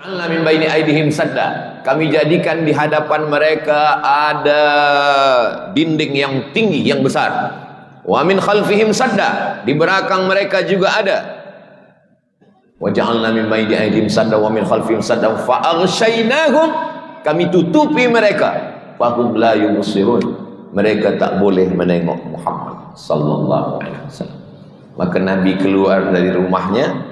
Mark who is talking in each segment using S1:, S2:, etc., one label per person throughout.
S1: Allah min baini aidihim sadda. Kami jadikan di hadapan mereka ada dinding yang tinggi, yang besar. Wa min khalfihim sadda. Di belakang mereka juga ada. Wa ja'alna min baini aidihim sadda wa min khalfihim sadda fa aghshaynahum. Kami tutupi mereka. Fahum la yubsirun. Mereka tak boleh menengok Muhammad sallallahu alaihi wasallam. Maka Nabi keluar dari rumahnya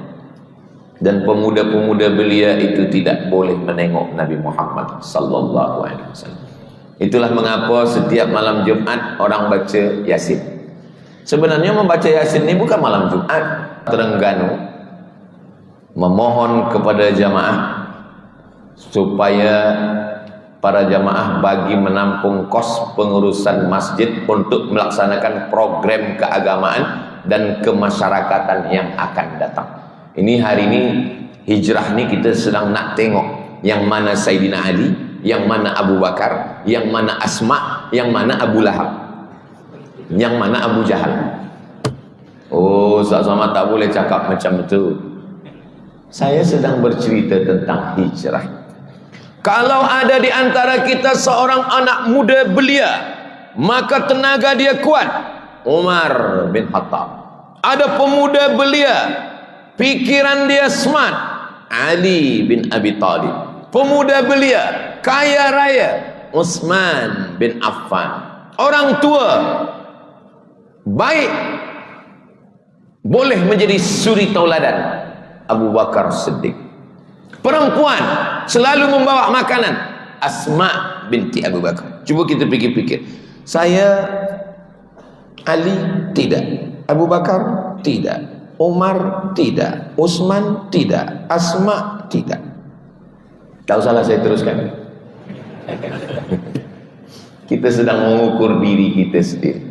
S1: dan pemuda-pemuda belia itu tidak boleh menengok Nabi Muhammad sallallahu alaihi wasallam. Itulah mengapa setiap malam Jumat orang baca Yasin. Sebenarnya membaca Yasin ini bukan malam Jumat. Terengganu memohon kepada jamaah supaya para jamaah bagi menampung kos pengurusan masjid untuk melaksanakan program keagamaan dan kemasyarakatan yang akan datang. Ini hari ini hijrah ni kita sedang nak tengok yang mana Sayyidina Ali, yang mana Abu Bakar, yang mana Asma, yang mana Abu Lahab, yang mana Abu Jahal. Oh, Ustaz Somad tak boleh cakap macam itu. Saya sedang bercerita tentang hijrah. Kalau ada di antara kita seorang anak muda belia, maka tenaga dia kuat. Umar bin Khattab. Ada pemuda belia, pikiran dia smart. Ali bin Abi Thalib. Pemuda belia, kaya raya. Utsman bin Affan. Orang tua baik, boleh menjadi suri tauladan. Abu Bakar Siddiq. Perempuan selalu membawa makanan. Asma binti Abu Bakar. Cuba kita fikir-fikir. Saya Ali tidak, Abu Bakar tidak, Umar tidak, Utsman tidak, Asma tidak. Tak usahlah saya teruskan. Kita sedang mengukur diri kita sendiri.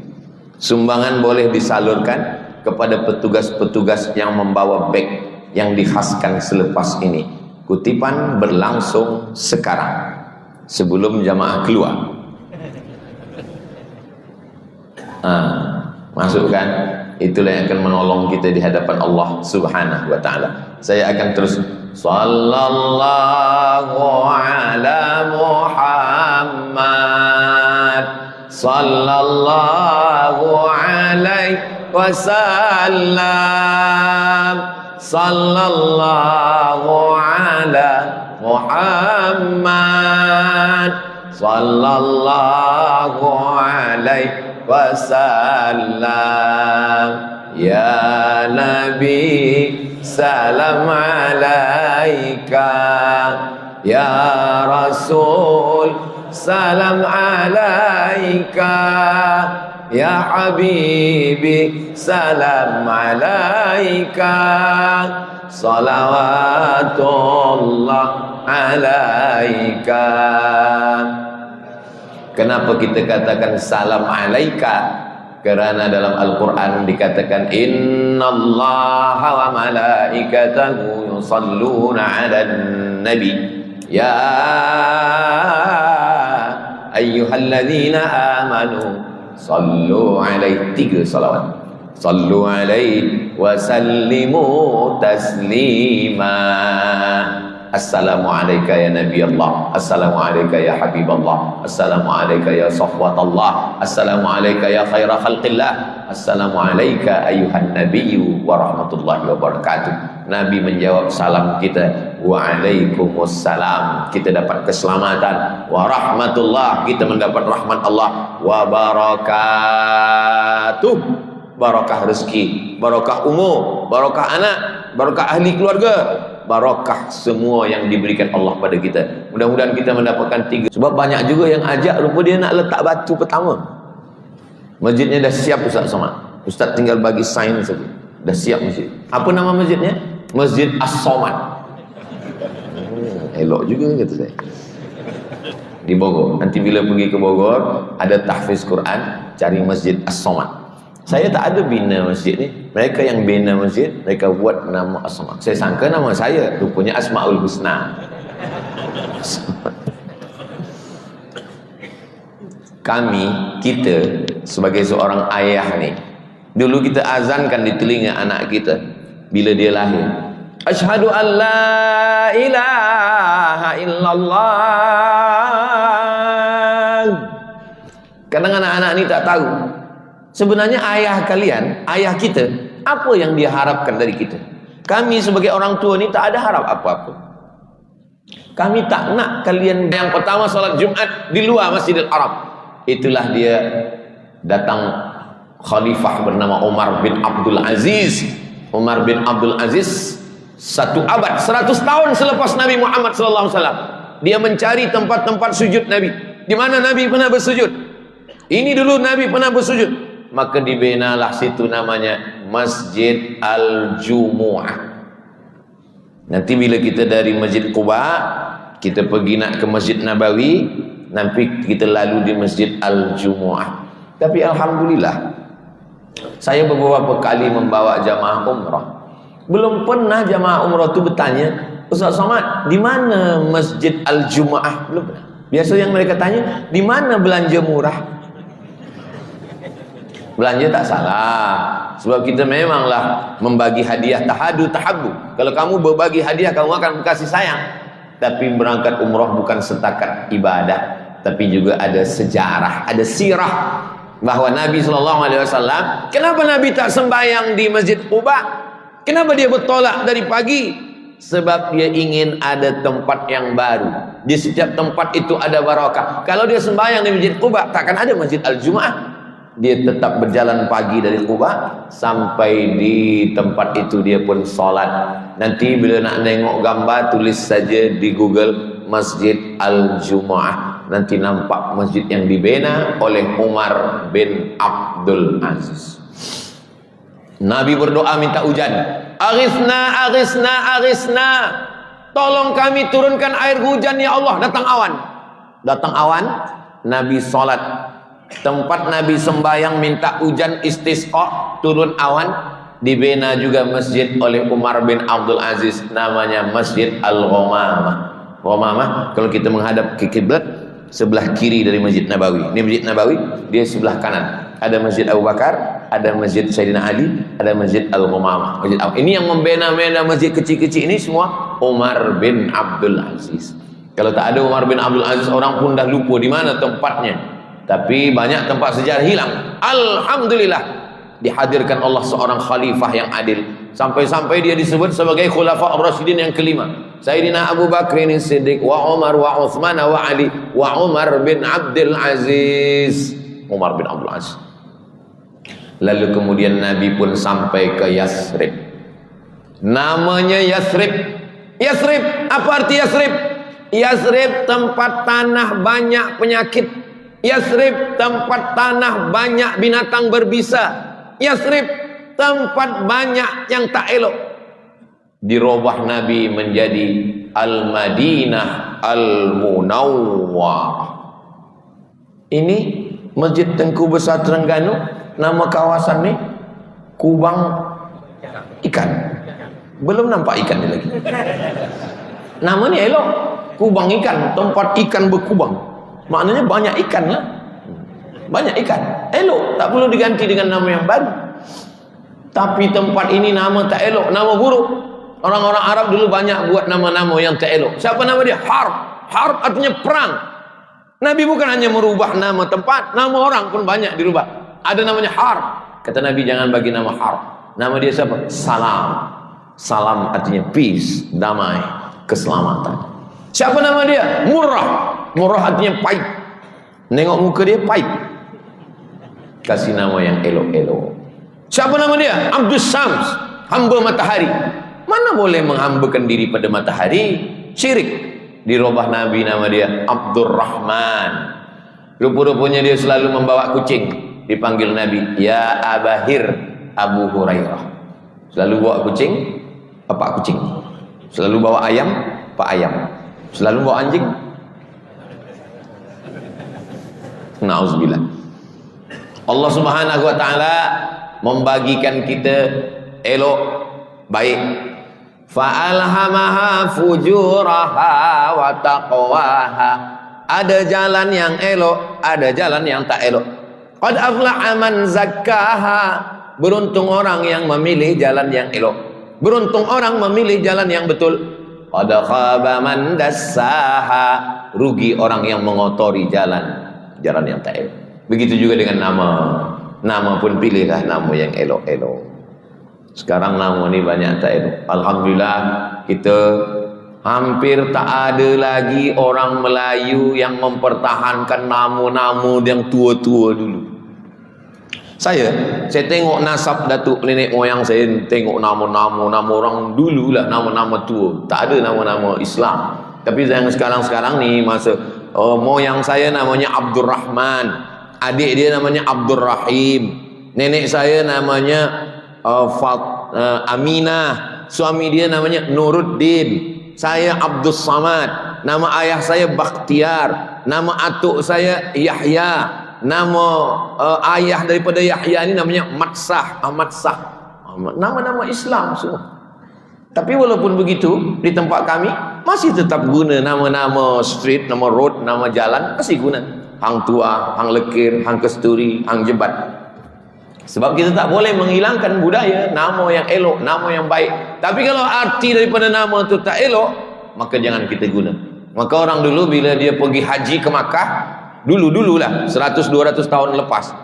S1: Sumbangan boleh disalurkan kepada petugas-petugas yang membawa beg yang dikhaskan selepas ini. Kutipan berlangsung sekarang sebelum jamaah keluar. Masukkan. Itulah yang akan menolong kita di hadapan Allah Subhanahu wa taala. Saya akan terus sallallahu ala Muhammad sallallahu alaihi wasallam sallallahu ala Muhammad sallallahu alaihi wasallam. Ya Nabi salam alaika, ya Rasul salam alaika, ya Habibi salam alaika, salawatullah alaika. Kenapa kita katakan salam alaika? Kerana dalam Al-Quran dikatakan innallaha wa malaikatahu yusalluna 'alan nabi ya ayyuhalladzina amanu sallu alaihi. 3 salawat. Sallu alaihi wa sallimu taslima. Assalamu alayka ya Nabi Allah, assalamu alayka ya Habib Allah, assalamu alayka ya Safwat Allah, assalamu alayka ya khaira khalqillah, assalamu alayka ayuhan nabiyyu wa rahmatullahi wa barakatuh. Nabi menjawab salam kita, wa alaikumussalam, kita dapat keselamatan, wa rahmatullah, kita mendapat rahmat Allah, wa barakatuh, barakah rezeki, barakah umur, barakah anak, barakah ahli keluarga, barakah semua yang diberikan Allah pada kita. Mudah-mudahan kita mendapatkan 3. Sebab banyak juga yang ajak, rupa dia nak letak batu pertama. Masjidnya dah siap Ustaz Somad. Ustaz tinggal bagi sign saja. Dah siap masjid. Apa nama masjidnya? Masjid As-Somad. Elok juga kata saya. Di Bogor. Nanti bila pergi ke Bogor, ada tahfiz Quran, cari Masjid As-Somad. Saya tak ada bina masjid ni. Mereka yang bina masjid, mereka buat nama As-Somad. Saya sangka nama saya, rupanya Asmaul Husna. Kami, kita sebagai seorang ayah ni, dulu kita azankan di telinga anak kita bila dia lahir. Asyhadu an la ilaha ilaha illallah. Kadang anak-anak ini tak tahu sebenarnya ayah kalian, ayah kita, apa yang dia harapkan dari kita. Kami sebagai orang tua ni tak ada harap apa-apa. Kami tak nak kalian yang pertama salat Jumat di luar Masjidil Haram. Itulah dia datang khalifah bernama Umar bin Abdul Aziz. Umar bin Abdul Aziz 1 abad, 100 tahun selepas Nabi Muhammad SAW, dia mencari tempat-tempat sujud Nabi. Di mana Nabi pernah bersujud? Ini dulu Nabi pernah bersujud. Maka dibinalah situ namanya Masjid Al-Jumu'ah. Nanti bila kita dari Masjid Quba, kita pergi nak ke Masjid Nabawi, nanti kita lalu di Masjid Al-Jumu'ah. Tapi alhamdulillah, saya beberapa kali membawa jamaah umrah. Belum pernah jamaah umrah itu bertanya, Ustaz Somad, di mana Masjid Al-Jumu'ah? Belum pernah. Biasa yang mereka tanya, di mana belanja murah? Belanja tak salah, sebab kita memanglah membagi hadiah tahadu tahabu. Kalau kamu berbagi hadiah, kamu akan kasih sayang. Tapi berangkat umrah bukan setakat ibadah, tapi juga ada sejarah, ada sirah bahwa Nabi SAW, kenapa Nabi tak sembahyang di Masjid Quba? Kenapa dia bertolak dari pagi? Sebab dia ingin ada tempat yang baru. Di setiap tempat itu ada barakah. Kalau dia sembahyang di Masjid Quba, takkan ada Masjid Al-Jumu'ah. Dia tetap berjalan pagi dari Quba sampai di tempat itu dia pun solat. Nanti bila nak tengok gambar, tulis saja di Google Masjid Al-Jumu'ah. Nanti nampak masjid yang dibina oleh Umar bin Abdul Aziz. Nabi berdoa minta hujan. Aghithna, aghithna, aghithna. Tolong kami turunkan air hujan ya Allah. Datang awan. Datang awan, Nabi solat. Tempat Nabi sembahyang minta hujan istisqa, turun awan, dibina juga masjid oleh Umar bin Abdul Aziz, namanya Masjid Al-Ghamamah. Ghamamah kalau kita menghadap ke kiblat, sebelah kiri dari Masjid Nabawi. Ini Masjid Nabawi, dia sebelah kanan. Ada Masjid Abu Bakar, ada Masjid Sayyidina Ali, ada Masjid Al-Ghamamah. Ini yang membina-bina masjid kecil-kecil ini semua Umar bin Abdul Aziz. Kalau tak ada Umar bin Abdul Aziz, orang pun dah lupa di mana tempatnya. Tapi banyak tempat sejarah hilang. Alhamdulillah, dihadirkan Allah seorang khalifah yang adil. Sampai-sampai dia disebut sebagai Khulafa Ar-Rasyidin yang kelima. Sayyidina Abu Bakr Siddiq, wa Umar, wa Uthman, wa Ali, wa Umar bin Abdul Aziz. Umar bin Abdul Aziz. Lalu kemudian Nabi pun sampai ke Yathrib. Namanya Yathrib. Yathrib, apa arti Yathrib? Yathrib tempat tanah banyak penyakit. Yathrib tempat tanah banyak binatang berbisa. Yathrib tempat banyak yang tak elok. Dirubah Nabi menjadi Al-Madinah Al-Munawwarah. Ini Masjid Tengku Besar Terengganu. Nama kawasan ni Kubang Ikan. Belum nampak ikan ni lagi. Nama ni elok, Kubang Ikan, tempat ikan berkubang. Maknanya banyak ikan lah. Banyak ikan. Elok. Tak perlu diganti dengan nama yang baru. Tapi tempat ini nama tak elok. Nama buruk. Orang-orang Arab dulu banyak buat nama-nama yang tak elok. Siapa nama dia? Harb. Harb artinya perang. Nabi bukan hanya merubah nama tempat, nama orang pun banyak dirubah. Ada namanya Harb. Kata Nabi jangan bagi nama Harb. Nama dia siapa? Salam. Salam artinya peace, damai, keselamatan. Siapa nama dia? Murrah. Murrah artinya pahit. Nengok muka dia pahit. Kasih nama yang elok-elok. Siapa nama dia? Abdus Syams, hamba matahari. Mana boleh menghambakan diri pada matahari? Syirik. Dirubah Nabi nama dia Abdurrahman. Rupa-rupanya dia selalu membawa kucing. Dipanggil Nabi, ya Abahir Abu Hurairah. Selalu bawa kucing, bapak kucing. Selalu bawa ayam, pak ayam. Selalu bawa anjing. Nauzubillah. Allah Subhanahu wa taala membagikan kita elok, baik. Fa'alhamaha fujuraha wa taqwaha. Ada jalan yang elok, ada jalan yang tak elok. Qad aflaha man zakkaha. Beruntung orang yang memilih jalan yang elok. Beruntung orang memilih jalan yang betul. Qad khaba man dassaha, rugi orang yang mengotori jalan yang tak elok. Begitu juga dengan nama pun pilihlah nama yang elok-elok. Sekarang nama ni banyak tak elok. Alhamdulillah kita hampir tak ada lagi orang Melayu yang mempertahankan nama-nama yang tua-tua dulu. Saya tengok nasab datuk nenek moyang saya, tengok nama orang dulu lah, nama-nama tua. Tak ada nama-nama Islam. Tapi yang sekarang ni masa moyang saya namanya Abdul Rahman, adik dia namanya Abdul Rahim, nenek saya namanya Aminah, suami dia namanya Nuruddin, saya Abdul Samad, nama ayah saya Bakhtiar, nama atuk saya Yahya, nama ayah daripada Yahya ni namanya Ahmad Sah. Nama-nama Islam semua. Tapi walaupun begitu, di tempat kami masih tetap guna nama-nama street, nama road, nama jalan, masih guna Hang Tua, Hang Lekir, Hang Kesturi, Hang Jebat. Sebab kita tak boleh menghilangkan budaya, nama yang elok, nama yang baik. Tapi kalau arti daripada nama itu tak elok, maka jangan kita guna. Maka orang dulu bila dia pergi haji ke Makkah, dulu-dululah 100-200 tahun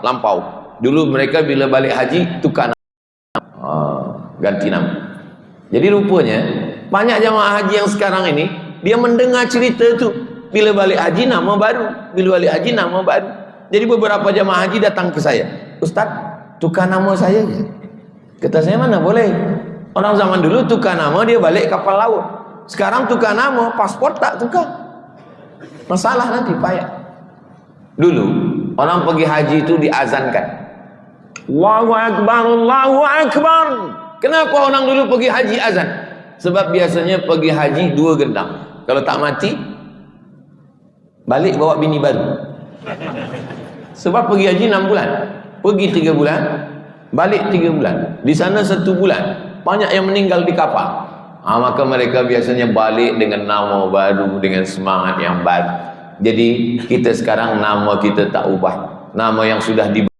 S1: lampau. Dulu mereka bila balik haji tukar nama, ganti nama. Jadi rupanya banyak jamaah haji yang sekarang ini dia mendengar cerita tu, bila balik haji nama baru, bila balik haji nama baru. Jadi beberapa jamaah haji datang ke saya, Ustaz, tukar nama saya je. Kata saya, mana boleh. Orang zaman dulu tukar nama dia balik kapal laut. Sekarang tukar nama, paspor tak tukar. Masalah nanti payah. Dulu orang pergi haji itu diazankan, Allahu Akbar, Allahu Akbar. Kenapa orang dulu pergi haji azan? Sebab biasanya pergi haji 2 gendang. Kalau tak mati, balik bawa bini baru. Sebab pergi haji 6 bulan, pergi 3 bulan, balik 3 bulan, di sana 1 bulan. Banyak yang meninggal di kapal. Maka mereka biasanya balik dengan nama baru, dengan semangat yang baru. Jadi kita sekarang nama kita tak ubah. Nama yang sudah di